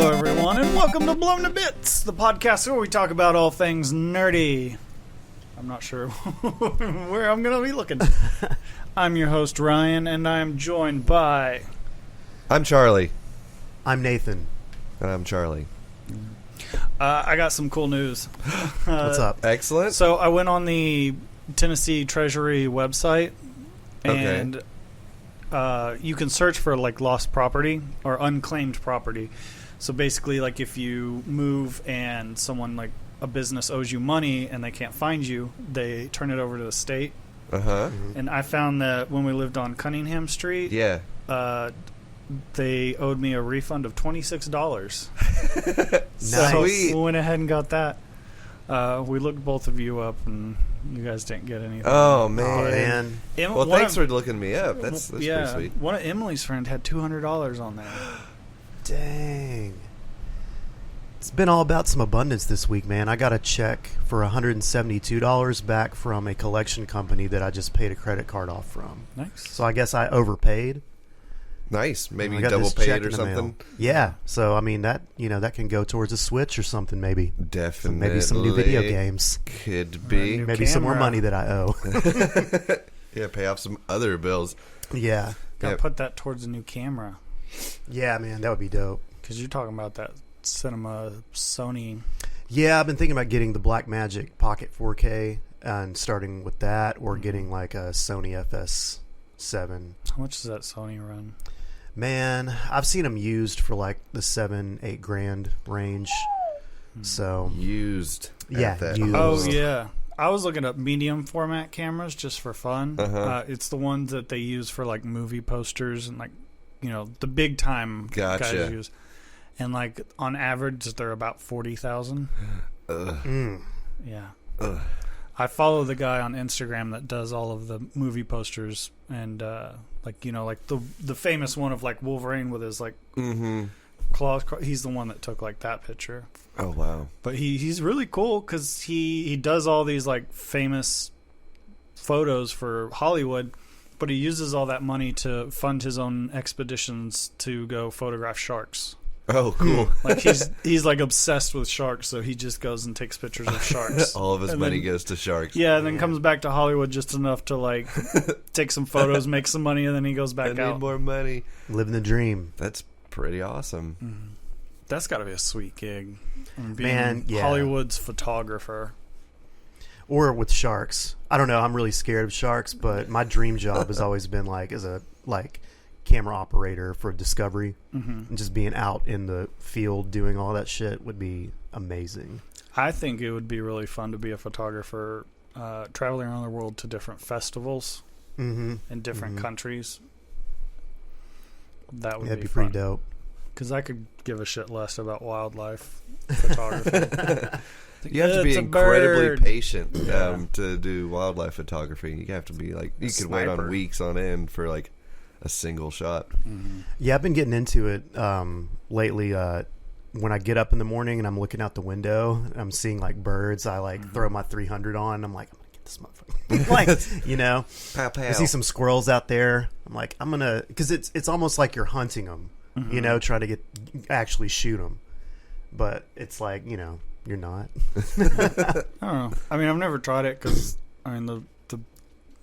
Hello, everyone, and welcome to Blown to Bits, the podcast where we talk about all things nerdy. I'm not sure where I'm going to be looking. I'm your host, Ryan, and I'm joined by... I'm Charlie. I'm Nathan. And I'm Charlie. I got some cool news. What's up? Excellent. So I went on the Tennessee Treasury website, and you can search for like lost property or unclaimed property. So basically, like if you move and someone like a business owes you money and they can't find you, they turn it over to the state. And I found that when we lived on Cunningham Street, they owed me a refund of $26. So we went ahead and got that. We looked both of you up, and you guys didn't get anything. Oh, man. Well, thanks for looking me up. That's pretty sweet. One of Emily's friends had $200 on there. Dang. It's been all about some abundance this week, man. I got a check for $172 back from a collection company that I just paid a credit card off from. Nice. So I guess I overpaid. Nice. Maybe you double paid or something. Yeah. So, I mean, that that can go towards a Switch or something, maybe. Definitely. So maybe some new video games. Could be. Maybe some more money that I owe. Yeah, pay off some other bills. Yeah. Gotta put that towards a new camera. Yeah, man, that would be dope. Because you're talking about that cinema Sony. Yeah, I've been thinking about getting the Blackmagic Pocket 4K and starting with that, or getting like a Sony FS7. How much does that Sony run? Man, I've seen them used for like the $7-8 grand range. So used. Yeah. Used. Oh yeah, I was looking up medium format cameras just for fun. It's the ones that they use for like movie posters and like the big time guys use. And like on average, they're about 40,000. Yeah. I follow the guy on Instagram that does all of the movie posters, and like the famous one of like Wolverine with his like claws. He's the one that took like that picture. Oh wow! But he's really cool because he does all these like famous photos for Hollywood, but he uses all that money to fund his own expeditions to go photograph sharks. Oh, cool. Like he's like obsessed with sharks, so he just goes and takes pictures of sharks. All of his money goes to sharks. Yeah, and then comes back to Hollywood just enough to like take some photos, make some money, and then he goes back out. I need more money. Living the dream. That's pretty awesome. That's got to be a sweet gig. Man, yeah. Hollywood's photographer. Or with sharks. I don't know. I'm really scared of sharks, but my dream job has always been like as a camera operator for Discovery, and just being out in the field doing all that shit would be amazing. I think it would be really fun to be a photographer, traveling around the world to different festivals in different countries. That would be pretty dope. Because I could give a shit less about wildlife photography. You have to be incredibly patient to do wildlife photography. You have to be like, you could wait on weeks on end for like a single shot. Yeah, I've been getting into it lately. When I get up in the morning and I'm looking out the window and I'm seeing like birds, I like throw my 300 on and I'm like, I'm gonna get this motherfucker. Like, pow, pow. I see some squirrels out there. I'm like, I'm gonna, because it's almost like you're hunting them, trying to actually shoot them, but it's like you're not. I don't know. I mean, I've never tried it because the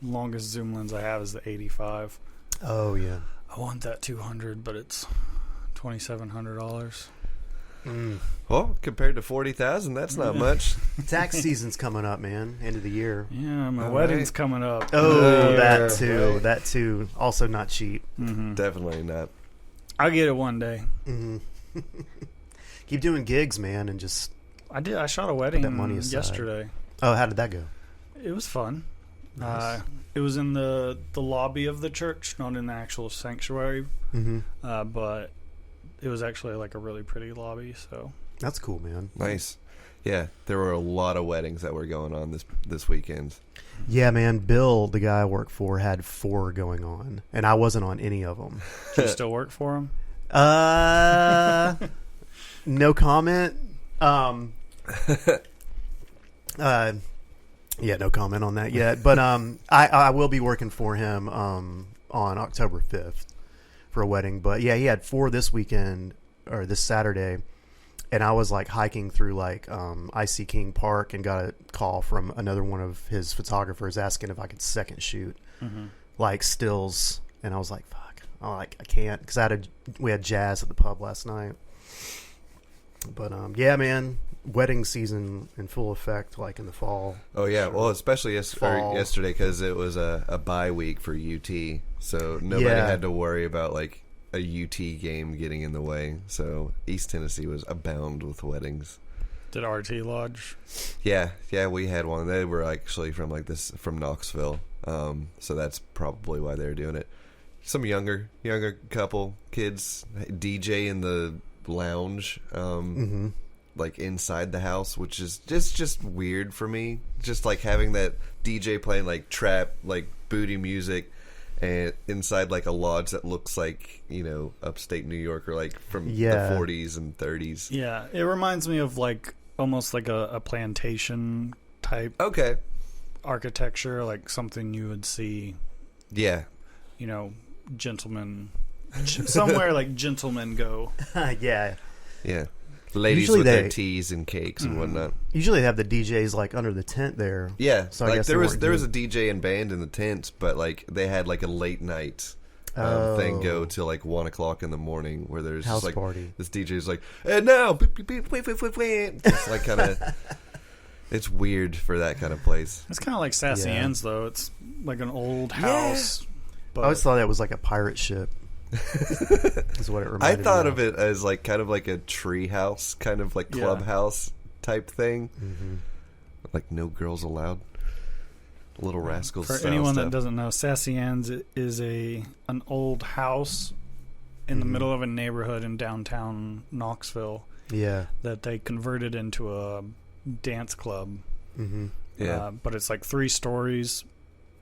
longest zoom lens I have is the 85. Oh yeah, I want that 200, but it's $2,700. Well, compared to 40,000, that's not much. Tax season's coming up, man. End of the year. Yeah, my wedding's coming up. Oh, that too. Right. That too. Also not cheap. Definitely not. I'll get it one day. Keep doing gigs, man, and just. I did. I shot a wedding yesterday. Oh, how did that go? It was fun. Nice. It was in the lobby of the church, not in the actual sanctuary. But it was actually like a really pretty lobby. So that's cool, man. Nice. Yeah, there were a lot of weddings that were going on this weekend. Yeah, man. Bill, the guy I work for, had 4 going on, and I wasn't on any of them. Do you still work for him? No comment. Yeah, no comment on that yet. But I will be working for him on October 5th for a wedding. But yeah, he had 4 this weekend, or this Saturday, and I was like hiking through like IC King Park and got a call from another one of his photographers asking if I could second shoot like stills, and I was like, fuck, I can't, because we had jazz at the pub last night. But yeah, man, wedding season in full effect, like in the fall. Oh yeah, well, especially yesterday because it was a bye week for UT, so nobody had to worry about like a UT game getting in the way. So East Tennessee was abound with weddings. Did RT Lodge? Yeah, we had one. They were actually from Knoxville, so that's probably why they're doing it. Some younger couple kids DJ in the lounge, like inside the house, which is just weird for me. Just like having that DJ playing like trap, like booty music, and inside like a lodge that looks like, you know, upstate New York or like from the 40s and 30s. Yeah, it reminds me of like almost like a plantation type architecture, like something you would see. Yeah, you know, gentlemen somewhere like gentlemen go. Yeah. Ladies usually with their teas and cakes and whatnot. Usually they have the DJs like under the tent there. Yeah, so like I guess there was a DJ and band in the tent, but like they had like a late night thing go till like 1 o'clock in the morning, where there's house just like party. This DJ's like, and now it's like kind of. It's weird for that kind of place. It's kind of like Sassy Ann's though. It's like an old house. But I always thought that was like a pirate ship. Is what it reminded me of. I thought of it as like kind of like a tree house, kind of like clubhouse type thing. Like no girls allowed. Little Rascals. For anyone that doesn't know, Sassy Ann's is an old house in the middle of a neighborhood in downtown Knoxville. Yeah, that they converted into a dance club. But it's like 3 stories,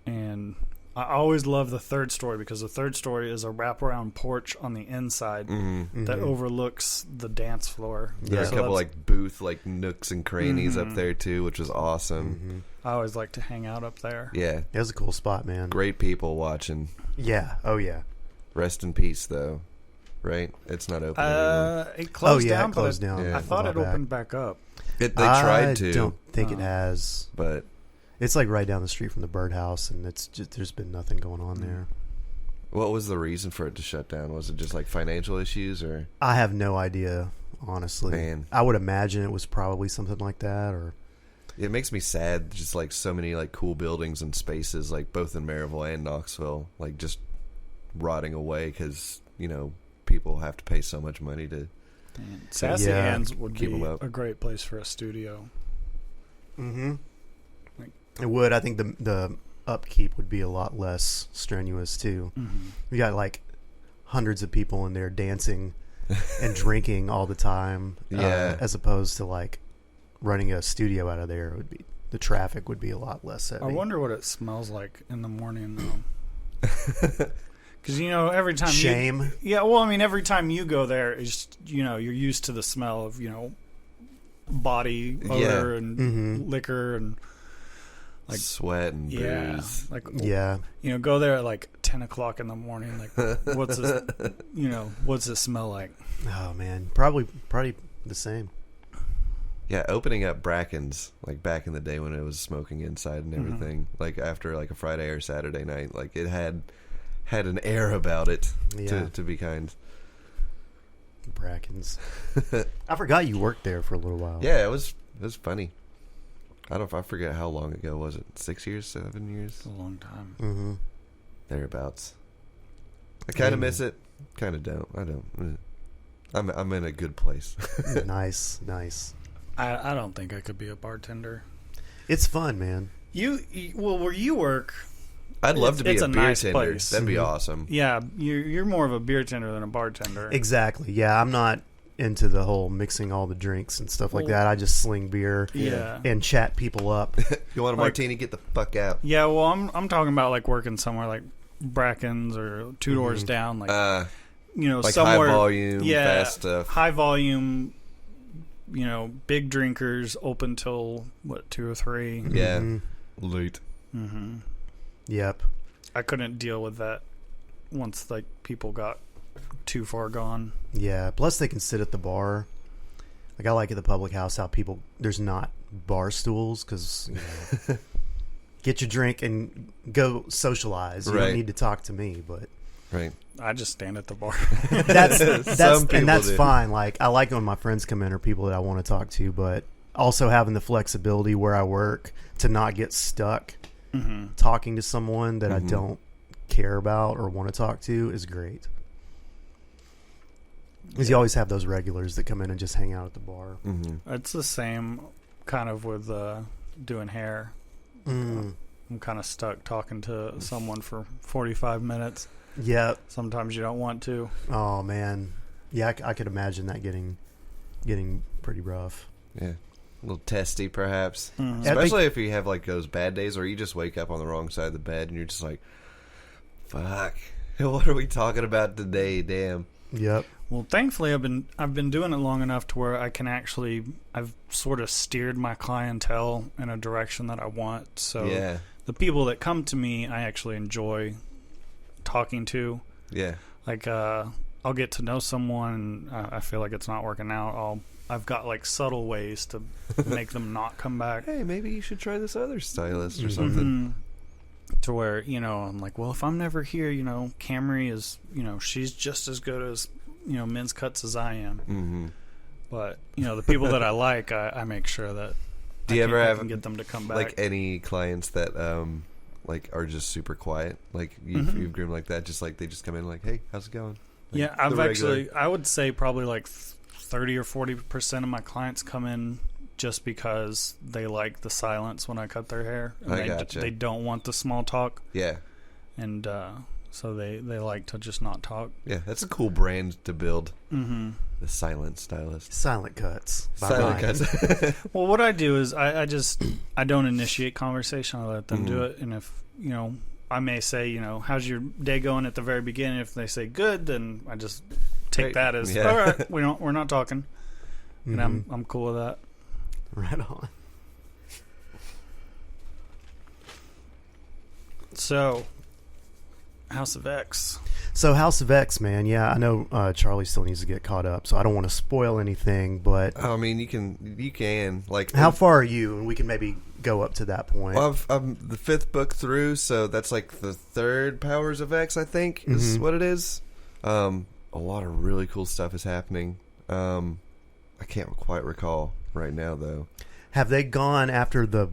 and I always love the 3rd story because the 3rd story is a wraparound porch on the inside that overlooks the dance floor. There's a couple like booth like nooks and crannies up there too, which was awesome. I always like to hang out up there. Yeah, it was a cool spot, man. Great people watching. Yeah. Oh yeah. Rest in peace, though. Right? It's not open anymore. It closed down. It closed down. I thought it opened back up. They tried to. I don't think it has, but it's like right down the street from the birdhouse, and it's just there's been nothing going on there. What was the reason for it to shut down? Was it just like financial issues, or? I have no idea, honestly. Man, I would imagine it was probably something like that, or. It makes me sad, just like so many like cool buildings and spaces, like both in Maryville and Knoxville, like just rotting away because, you know, people have to pay so much money to. Sassy Ann's would be a great place for a studio. It would. I think the upkeep would be a lot less strenuous too. We got like hundreds of people in there dancing and drinking all the time. As opposed to like running a studio out of there, would be the traffic would be a lot less heavy. I wonder what it smells like in the morning though. Because, you know, every time every time you go there, is, you know, you're used to the smell of, you know, body odor and liquor and like sweat and booze. You know, go there at like 10 o'clock in the morning. Like, what's it smell like? Oh man, probably the same. Yeah, opening up Bracken's like back in the day when it was smoking inside and everything, like after like a Friday or Saturday night, like it had an air about it, to be kind. Bracken's. I forgot you worked there for a little while. Yeah, it was funny. I forget how long ago was it? 6 years, 7 years? It's a long time. Thereabouts. I kind of miss it. Kind of don't. I don't. I'm in a good place. Nice. I don't think I could be a bartender. It's fun, man. Well, where you work, I'd love to be a beer nice tender. Place. That'd be awesome. Yeah, you're more of a beer tender than a bartender. Exactly. Yeah, I'm not into the whole mixing all the drinks and stuff like that. I just sling beer and chat people up. You want a martini? Get the fuck out. Yeah, well, I'm talking about like working somewhere like Bracken's or Two Doors Down, like you know, like somewhere high volume, fast stuff. High volume. You know, big drinkers, open till 2 or 3. Yeah, late. Yep. I couldn't deal with that once like people got too far gone. Yeah. Plus, they can sit at the bar. Like, I like at the public house how there's not bar stools because, get your drink and go socialize. You don't need to talk to me, but. Right. I just stand at the bar. that's fine. Like, I like when my friends come in or people that I want to talk to, but also having the flexibility where I work to not get stuck talking to someone that I don't care about or want to talk to is great. Because you always have those regulars that come in and just hang out at the bar. It's the same kind of with doing hair. I'm kind of stuck talking to someone for 45 minutes. Yeah. Sometimes you don't want to. Oh, man. Yeah, I could imagine that getting pretty rough. Yeah. A little testy, perhaps. Especially if you have, like, those bad days or you just wake up on the wrong side of the bed and you're just like, fuck, what are we talking about today? Damn. Yep. Well, thankfully, I've been doing it long enough to where I've sort of steered my clientele in a direction that I want. So the people that come to me, I actually enjoy talking to. Yeah. Like, I'll get to know someone. I feel like it's not working out. I've got like subtle ways to make them not come back. Hey, maybe you should try this other stylist or something. To where, I'm like, well, if I'm never here, Camry is, she's just as good as, men's cuts as I am. But, the people that I like, I make sure that Do you ever I have can get them to come back. Like any clients that like are just super quiet? Like you've groomed like that, just like they just come in like, hey, how's it going? Like, yeah, I would say probably like 30 or 40% of my clients come in just because they like the silence when I cut their hair. And they don't want the small talk. Yeah. And so they like to just not talk. Yeah, that's a cool brand to build. The silent stylist. Silent cuts. Silent cuts. Well, what I do is I don't initiate conversation. I let them do it. And if, I may say, how's your day going at the very beginning? If they say good, then I just take that as, all right, we're not talking. And I'm cool with that. Right on. So, House of X. So, House of X, man. Yeah, I know Charlie still needs to get caught up, so I don't want to spoil anything. But I mean, you can like. How far are you? And we can maybe go up to that point. Well, I'm the 5th book through, so that's like the 3rd Powers of X, I think, is what it is. A lot of really cool stuff is happening. I can't quite recall right now, though. Have they gone after the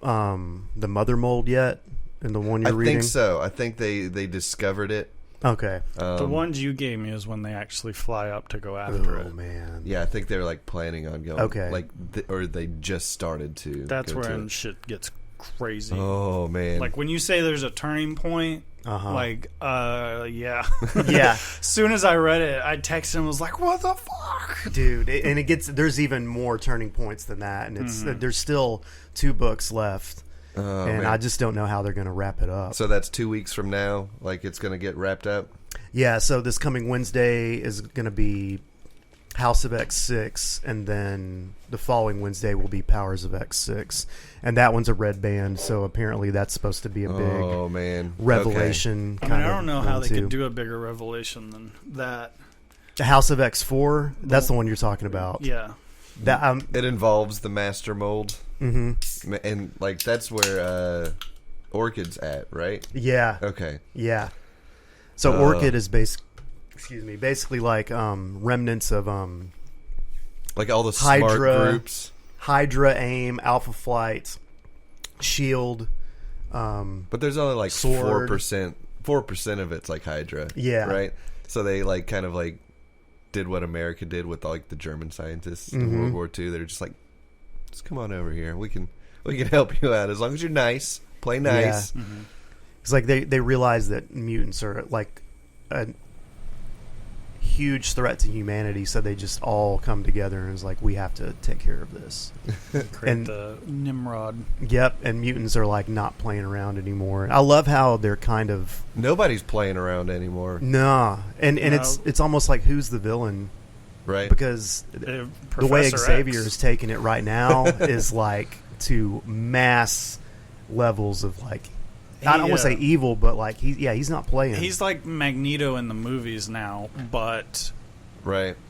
mother mold yet? In the one you're reading? I think so. I think they discovered it. Okay. The ones you gave me is when they actually fly up to go after it. Oh, man. Yeah, I think they're like planning on going. Okay. Like, or they just started to. That's where shit gets crazy. Oh, man. Like when you say there's a turning point, yeah. Yeah. As soon as I read it, I texted him and was like, what the fuck? Dude, and there's even more turning points than that. And there's still 2 books left. Oh, and man. I just don't know how they're going to wrap it up. So that's 2 weeks from now? Like it's going to get wrapped up? Yeah, so this coming Wednesday is going to be House of X6, and then the following Wednesday will be Powers of X6. And that one's a red band, so apparently that's supposed to be a big revelation. Okay. I don't know how they could do a bigger revelation than that. The House of X4, that's the one you're talking about. Yeah. That it involves the master mold. And like that's where Orchid's at, right? Yeah. Okay. Yeah. So Orchid is basically like remnants of like all the Hydra, smart groups. Hydra, AIM, Alpha Flight, Shield. But there's only like 4%. 4% of it's like Hydra. Yeah. Right. So they like kind of like did what America did with like the German scientists in World War II. They're just like, just come on over here. We can help you out as long as you're nice. Play nice. Yeah. It's like they realize that mutants are like a huge threat to humanity, so they just all come together and it's like, we have to take care of this. Create the Nimrod. Yep, and mutants are like not playing around anymore. I love how they're kind of nobody's playing around anymore. Nah, and it's almost like who's the villain, right? Because the way Xavier is taking it right now is like to mass levels of like I don't want to say evil, but like he's not playing. He's like Magneto in the movies now, but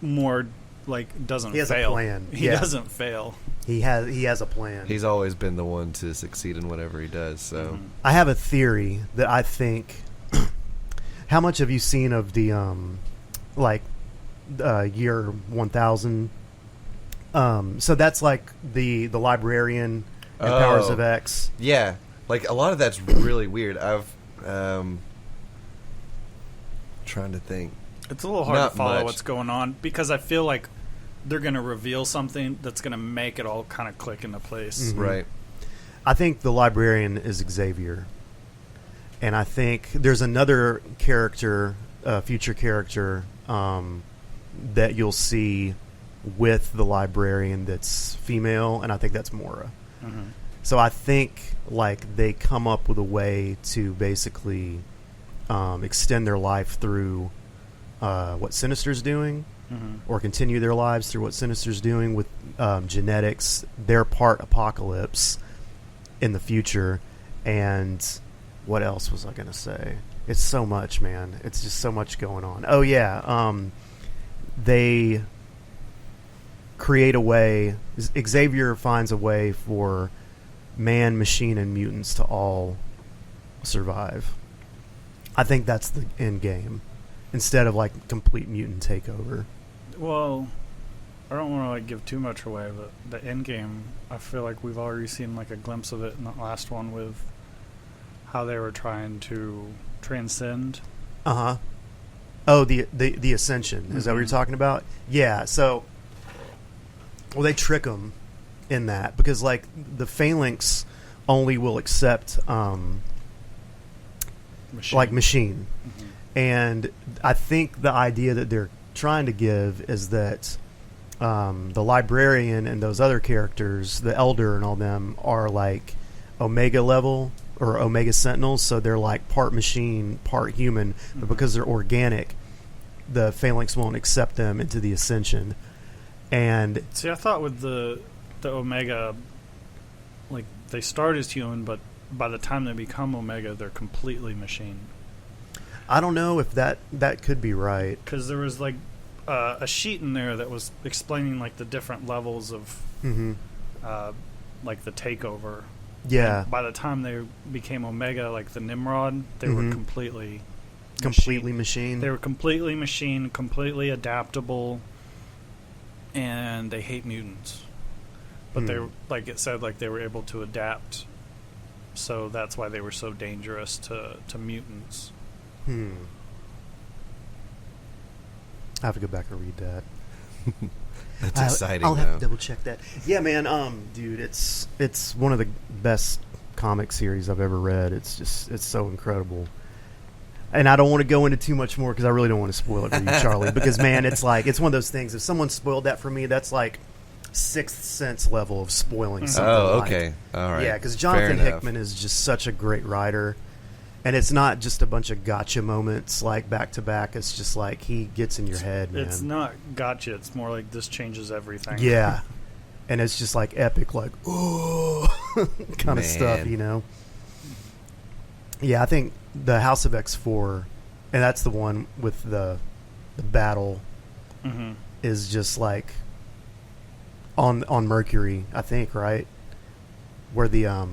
more like doesn't fail. He has a plan. He doesn't fail. He has a plan. He's always been the one to succeed in whatever he does. So I have a theory that I think. How much have you seen of the year 1000? So that's like the librarian and Powers of X. Yeah, like a lot of that's really weird. I've trying to think. It's a little hard to follow what's going on because I feel like they're going to reveal something that's going to make it all kind of click into place. Mm-hmm. Right. I think the librarian is Xavier. And I think there's another character, future character, that you'll see with the librarian that's female, and I think that's Mora. Mm-hmm. So I think like they come up with a way to basically extend their life through what Sinister's doing, or continue their lives through what Sinister's doing with genetics. They're part Apocalypse in the future, and what else was I going to say? It's so much, man. It's just so much going on. Oh yeah, they create a way. Xavier finds a way for man, machine, and mutants to all survive. I think that's the end game, instead of like complete mutant takeover. Well, I don't want to like give too much away, but the end game, I feel like we've already seen like a glimpse of it in the last one with how they were trying to transcend. Oh, the ascension. Is that what you're talking about? Yeah. So, well, they trick them in that because like the Phalanx only will accept machine. And I think the idea that they're trying to give is that the librarian and those other characters, the Elder and all them, are like Omega level or Omega Sentinels, so they're like part machine, part human, but because they're organic, the Phalanx won't accept them into the Ascension. And see, I thought with the Omega, like they start as human, but by the time they become Omega, they're completely machine. I don't know if that could be right, because there was like a sheet in there that was explaining like the different levels of like the takeover. Yeah. And by the time they became Omega, like the Nimrod, they were completely machine. They were completely machine, completely adaptable, and they hate mutants. But they, like it said, like they were able to adapt, so that's why they were so dangerous to mutants. I have to go back and read that. That's exciting. I'll have to double check that. Yeah, man. Dude, it's one of the best comic series I've ever read. It's so incredible. And I don't want to go into too much more because I really don't want to spoil it for you, Charlie. Because man, it's one of those things. If someone spoiled that for me, that's like Sixth Sense level of spoiling something. Oh, okay, all right. Yeah, because Jonathan Hickman is just such a great writer. And it's not just a bunch of gotcha moments like back to back. It's just like he gets in your head, man. It's not gotcha. It's more like this changes everything. Yeah. And it's just like epic, like, oh, kind of stuff, you know? Yeah, I think the House of X4, and that's the one with the battle, is just like on Mercury, I think, right? Where the...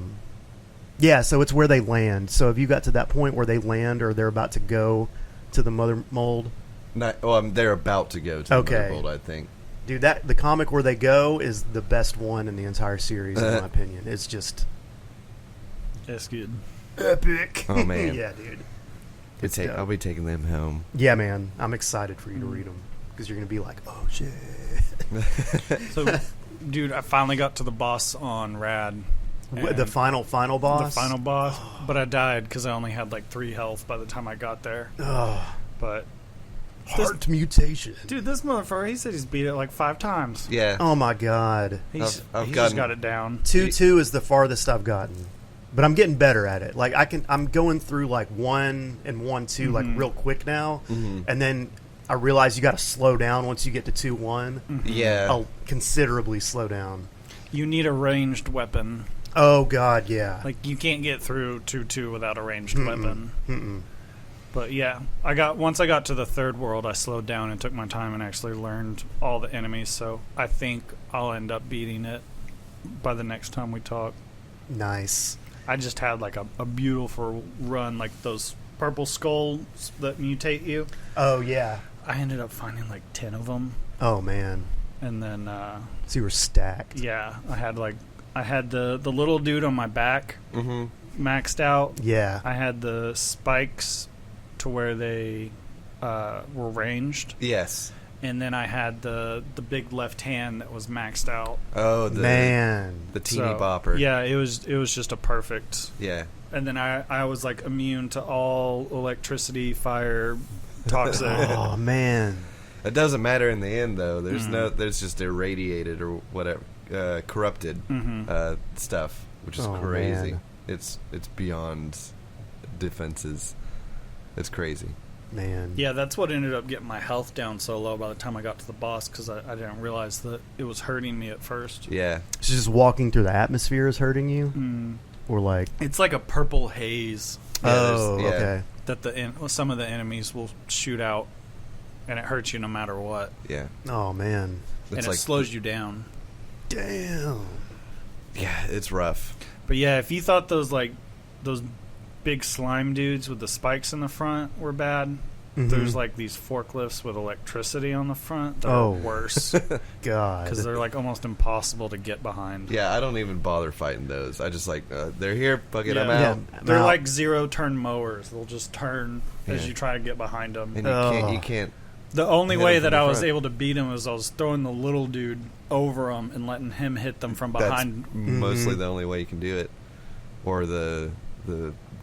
Yeah, so it's where they land. So have you got to that point where they land or they're about to go to the Mother Mold? They're about to go to the Mother Mold, I think. Dude, the comic where they go is the best one in the entire series, in my opinion. It's just... It's good. Epic. Oh, man. Yeah, dude. I'll be taking them home. Yeah, man. I'm excited for you to read them because you're going to be like, oh, shit. So, dude, I finally got to the boss on Rad. The final boss? The final boss. But I died because I only had like 3 health by the time I got there. But heart mutation. Dude, this motherfucker, he said he's beat it like 5 times. Yeah. Oh my god. He's just got it down. 2-2 is the farthest I've gotten. But I'm getting better at it. Like I'm going through like 1 and 1-2 like real quick now. And then I realize you got to slow down once you get to 2-1. Yeah. I'll considerably slow down. You need a ranged weapon. Oh God, yeah. Like you can't get through 2-2 without a ranged weapon. But yeah, once I got to the third world, I slowed down and took my time and actually learned all the enemies. So I think I'll end up beating it by the next time we talk. Nice. I just had like a beautiful run, like those purple skulls that mutate you. Oh yeah. I ended up finding like 10 of them. Oh man. And then so you were stacked. Yeah, I had the little dude on my back maxed out. Yeah. I had the spikes to where they were ranged. Yes. And then I had the big left hand that was maxed out. Oh, man, the teeny bopper. Yeah, it was just a perfect. Yeah. And then I was like immune to all electricity, fire, toxic. Oh man. It doesn't matter in the end though. There's just irradiated or whatever, corrupted stuff, which is crazy. Man. It's beyond defenses. It's crazy. Man. Yeah, that's what ended up getting my health down so low by the time I got to the boss, because I didn't realize that it was hurting me at first. Yeah. So just walking through the atmosphere is hurting you? Or like... It's like a purple haze. Okay. That some of the enemies will shoot out, and it hurts you no matter what. Yeah. Oh, man. And it slows you down. Damn. Yeah, it's rough. But yeah, if you thought those big slime dudes with the spikes in the front were bad, there's like these forklifts with electricity on the front that are worse. God. Because they're like almost impossible to get behind. Yeah, I don't even bother fighting those. I just like, they're here, fuck it, I'm out. They're like zero-turn mowers. They'll just turn as you try to get behind them. And you can't. The only way that I was able to beat him was I was throwing the little dude over him and letting him hit them from behind. That's mostly the only way you can do it. Or the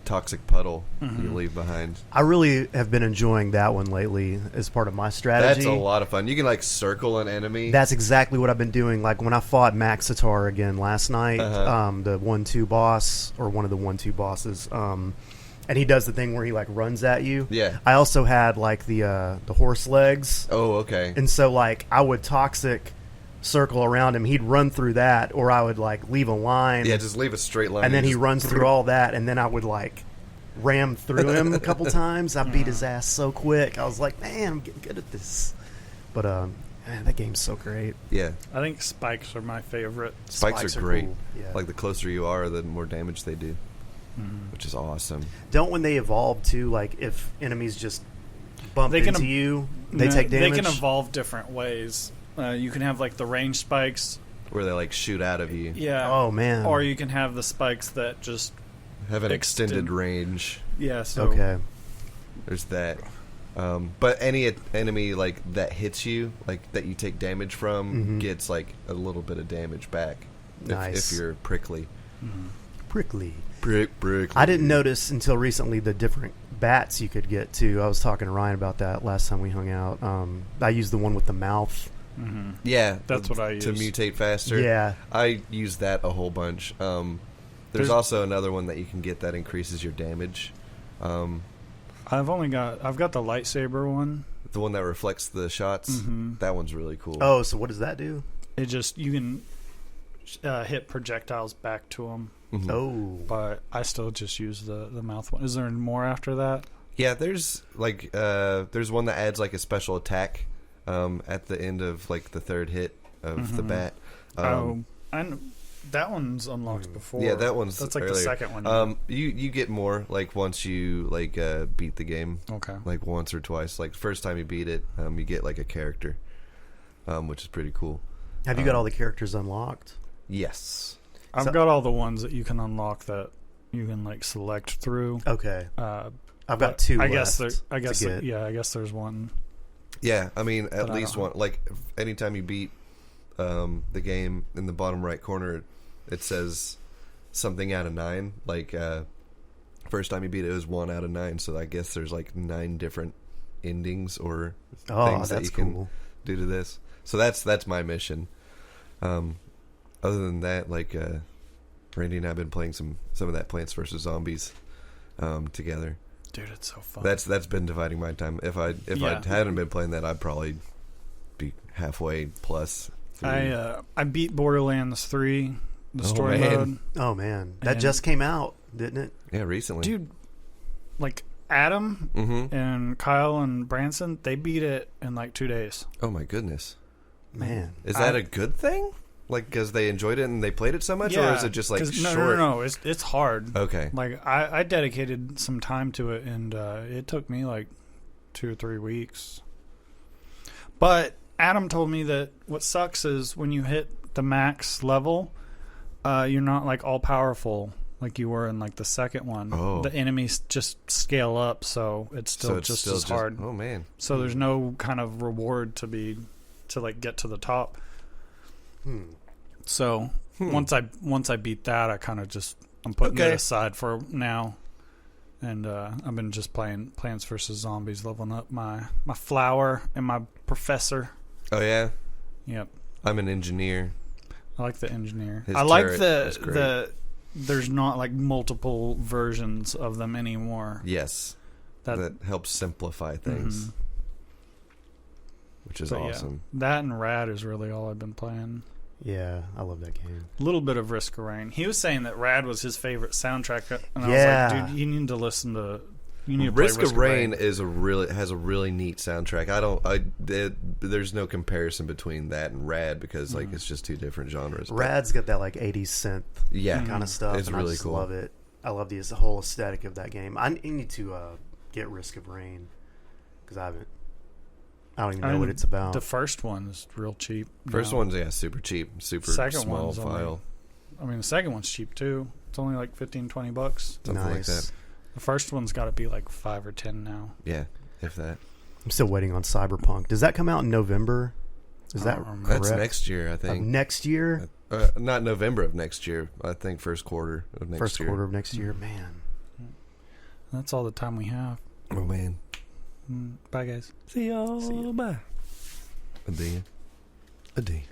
toxic puddle you leave behind. I really have been enjoying that one lately as part of my strategy. That's a lot of fun. You can like circle an enemy. That's exactly what I've been doing. Like when I fought Maxitar again last night, the 1-2 boss, or one of the 1-2 bosses, and he does the thing where he like runs at you. Yeah. I also had like the horse legs. Oh, okay. And so like I would toxic circle around him, he'd run through that, or I would like leave a line. Yeah, just leave a straight line. And then he runs through all that, and then I would like ram through him a couple times. I beat his ass so quick. I was like, man, I'm getting good at this. But man, that game's so great. Yeah. I think spikes are my favorite. Spikes are great. Cool. Yeah. Like the closer you are, the more damage they do. Which is awesome. Don't when they evolve too, like if enemies just bump into you, they take damage? They can evolve different ways. You can have like the range spikes where they like shoot out of you. Yeah. Oh man. Or you can have the spikes that just have an extended range. Yeah. So okay. There's that. But any enemy like that hits you, like that you take damage from, gets like a little bit of damage back. Nice. If you're prickly. Prickly. Prickly. I didn't notice until recently the different bats you could get too. I was talking to Ryan about that last time we hung out. I used the one with the mouth. Yeah, that's what I use to mutate faster. Yeah, I use that a whole bunch. There's also another one that you can get that increases your damage. I've got the lightsaber one. The one that reflects the shots. That one's really cool. Oh, so what does that do? It just you can hit projectiles back to them. Oh, but I still just use the mouth one. Is there more after that? Yeah, there's like there's one that adds like a special attack at the end of like the third hit of the bat. And that one's unlocked before. Yeah, that's like earlier. The second one. You get more like once you like beat the game. Okay. Like once or twice. Like first time you beat it, you get like a character, which is pretty cool. Have you got all the characters unlocked? Yes. I've got all the ones that you can unlock that you can like select through. Okay. I've got two. I guess there's one. Yeah, I mean at least one. Like anytime you beat the game, in the bottom right corner, it says something out of 9. Like first time you beat it, it was 1 out of 9. So I guess there's like 9 different endings or things that you can do to this. So that's my mission. Other than that, like Randy and I have been playing some of that Plants vs. Zombies together. Dude, it's so fun. That's been dividing my time. If I hadn't been playing that, I'd probably be halfway plus. I beat Borderlands 3 the story mode. Oh man, that just came out, didn't it? Yeah, recently, dude. Like Adam and Kyle and Branson, they beat it in like 2 days. Oh my goodness, man! Is that a good thing? Like, because they enjoyed it and they played it so much, or is it just like short? No. It's hard. Okay. Like I dedicated some time to it, and it took me like 2 or 3 weeks. But Adam told me that what sucks is when you hit the max level, you're not like all powerful like you were in like the second one. Oh. The enemies just scale up, so it's still just as hard. Oh man. So there's no kind of reward to like get to the top. So once I beat that, I kind of I'm putting it aside for now, and I've been just playing Plants vs Zombies, leveling up my flower and my professor. Oh yeah. Yep. I'm an engineer. I like the engineer. His I like the there's not like multiple versions of them anymore. Yes. That helps simplify things. Which is awesome. Yeah, that and Rad is really all I've been playing. Yeah, I love that game. A little bit of Risk of Rain. He was saying that Rad was his favorite soundtrack, and I was like, dude, you need to listen to. You need to play Risk of Rain has a really neat soundtrack. There's no comparison between that and Rad because like it's just two different genres. Rad's got that like 80s synth kind of stuff. It's really cool. I love it. I love the whole aesthetic of that game. I need to get Risk of Rain because I don't even know what it's about. The first one is real cheap. First one's super cheap, super small file. The second one's cheap too. It's only like $15-$20. Something like that. The first one's got to be like 5 or 10 now. Yeah, if that. I'm still waiting on Cyberpunk. Does that come out in November? Is that correct? That's next year, I think. Next year? Not November of next year. I think first quarter of next year. First quarter of next year, man. That's all the time we have. Oh man. Bye guys. See y'all. Bye. A day.